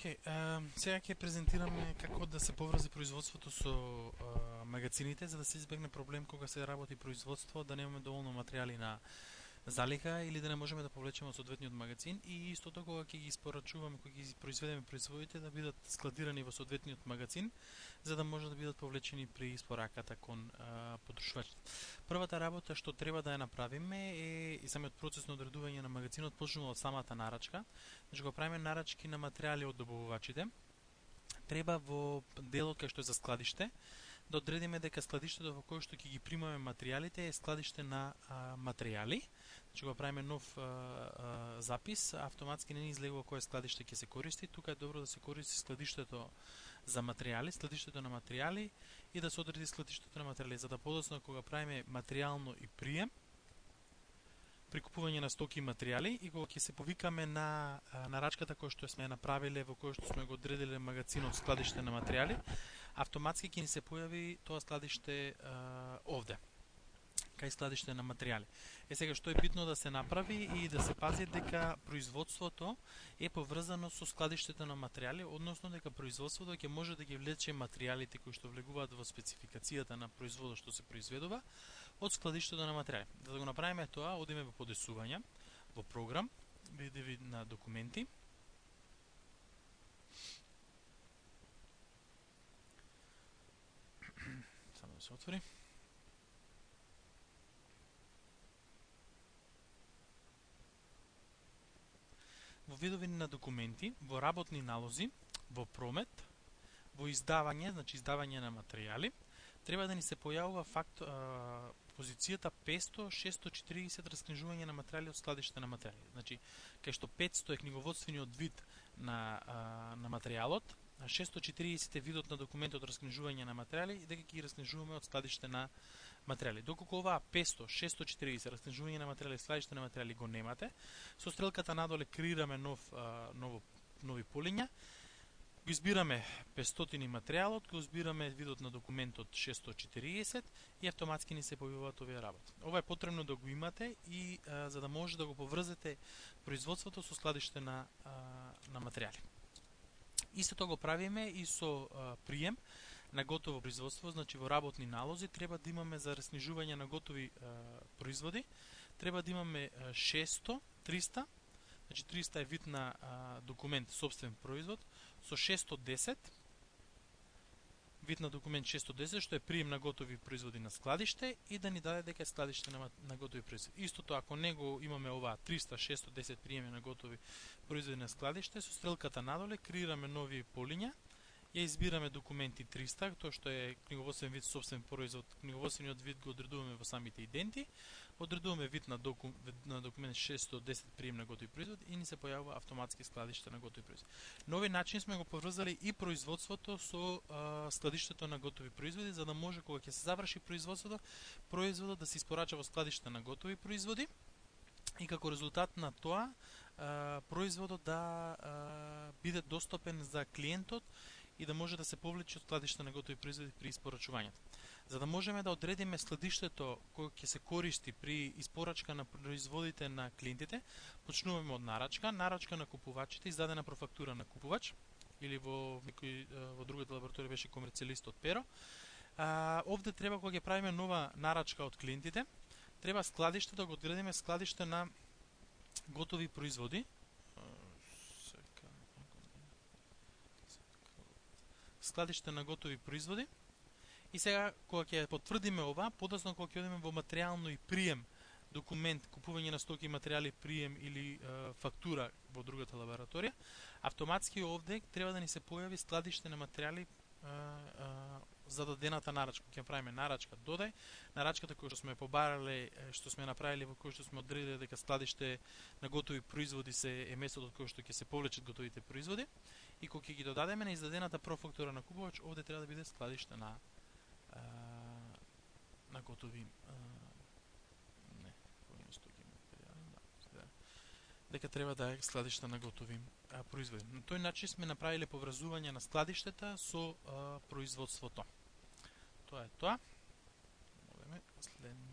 Океј, сега ќе презентираме како да се поврзе производството со магазините, за да се избегне проблем кога се работи производство, да немаме доволно материјали на залиха или да не можеме да повлечеме од соодветниот магазин, и истото кога ќе ги испорачуваме, кога ги произведеме производите, да бидат складирани во соодветниот магазин, за да може да бидат повлечени при испораката кон потрошувачите. Првата работа што треба да ја направиме е и самиот процес на одредување на магазинот почнува од самата нарачка. Значи, кога правиме нарачки на материјали од добавувачите, треба во делот кај што е за складиште да одредиме дека складиштето во кое што ќе ги примаме материјалите е складиште на материјали. Значи, кога правиме нов запис, автоматски не ни излегува кое складиште ќе се користи. Тука е добро да се користи складиштето за материјали, складиштето на материјали, и да се одреди складиштето на материјали, за да подоцна кога правиме материјално и прием, прикупување на стоки и материјали, и кога ќе се повикаме на нарачката која што сме направиле, во која што сме го одредиле магазинот складиште на материјали, автоматски ќе ни се појави тоа складиште овде, кај складиште на материјали. Сега, што е битно да се направи и да се пази дека производството е поврзано со складиштето на материјали, односно дека производството ќе може да ги влече материјалите кои што влегуваат во спецификацијата на производот што се произведува од складиштето на материјали. За да го направиме тоа, одиме во подесувања, во програм, видеви на документи. Само да се отвори. Во видови на документи, во работни налози, во промет, во издавање, значи издавање на материјали, треба да ни се појавува позицијата 500-640 раскнижување на материјали од складиште на материјали. Значи, кај што 500 е книговодствениот вид на материјалот, 640 е видот на документот раскнижување на материјали, и дека ги раскнижуваме од складиште на материјали. Доколку оваа 500-640 раскнижување на материјали, складиште на материјали го немате, со стрелката надоле креираме нови полиња, го избираме 500 материјалот, го избираме видот на документот 640 и автоматски ни се појавуваат овие работи. Ова е потребно да го имате и за да може да го поврзете производството со складиште на материјали. Истото го правиме и со прием на готово производство, значи во работни налози треба да имаме за раскнижување на готови производи, треба да имаме 600, 300, значи 300 е вид на документ собствен производ, со 610, вид на документ 610, што е прием на готови производи на складиште, и да ни даде дека е складиште на готови производи. Истото, ако него имаме оваа 300-610 приеми на готови производи на складиште, со стрелката надоле креираме нови полиња, ја избираме документи 300, тоа што е книговодствен вид собствен производ. Книговодствениот вид го одредуваме во самите иденти, одредуваме вид на документ 610 прием на готови производи и ни се појавува автоматски складиште на готови производи. На овој начин сме го поврзали и производството со складиштето на готови производи, за да може кога ќе се заврши производството, производот да се испорача во складиште на готови производи, и како резултат на тоа производот да биде достапен за клиентот и да може да се повлече од складиште на готови производи при испорачувањето. За да можеме да одредиме складиштето кој ќе се користи при испорачка на производите на клиентите, почнуваме од нарачка на купувачите, издадена профактура на купувач, или во другата лабораторија беше комерцијалист од Перо. Овде треба, кога ќе правиме нова нарачка од клиентите, треба складиште да го одредиме складиште на готови производи. Складиште на готови производи. И сега, кога ќе потврдиме ова, подоцна кога ќе одиме во материјално и прием документ, купување на стоки и материјали, прием или фактура во другата лабораторија, автоматски овде треба да ни се појави складиште на материјали за дадената нарачка. Ќе правиме нарачка додај, нарачката која што сме побарале, што сме направиле, во која што сме одредиле дека складиште на готови производи е местото од кој што ќе се повлечат готовите производи, и кога ќе ги додадеме на издадената профактура на купувач, овде треба да биде складиште на готови дека треба да е складиште на готови производи. На тој начин сме направиле поврзување на складиштета со производството. Тоа е тоа. Одеме следно.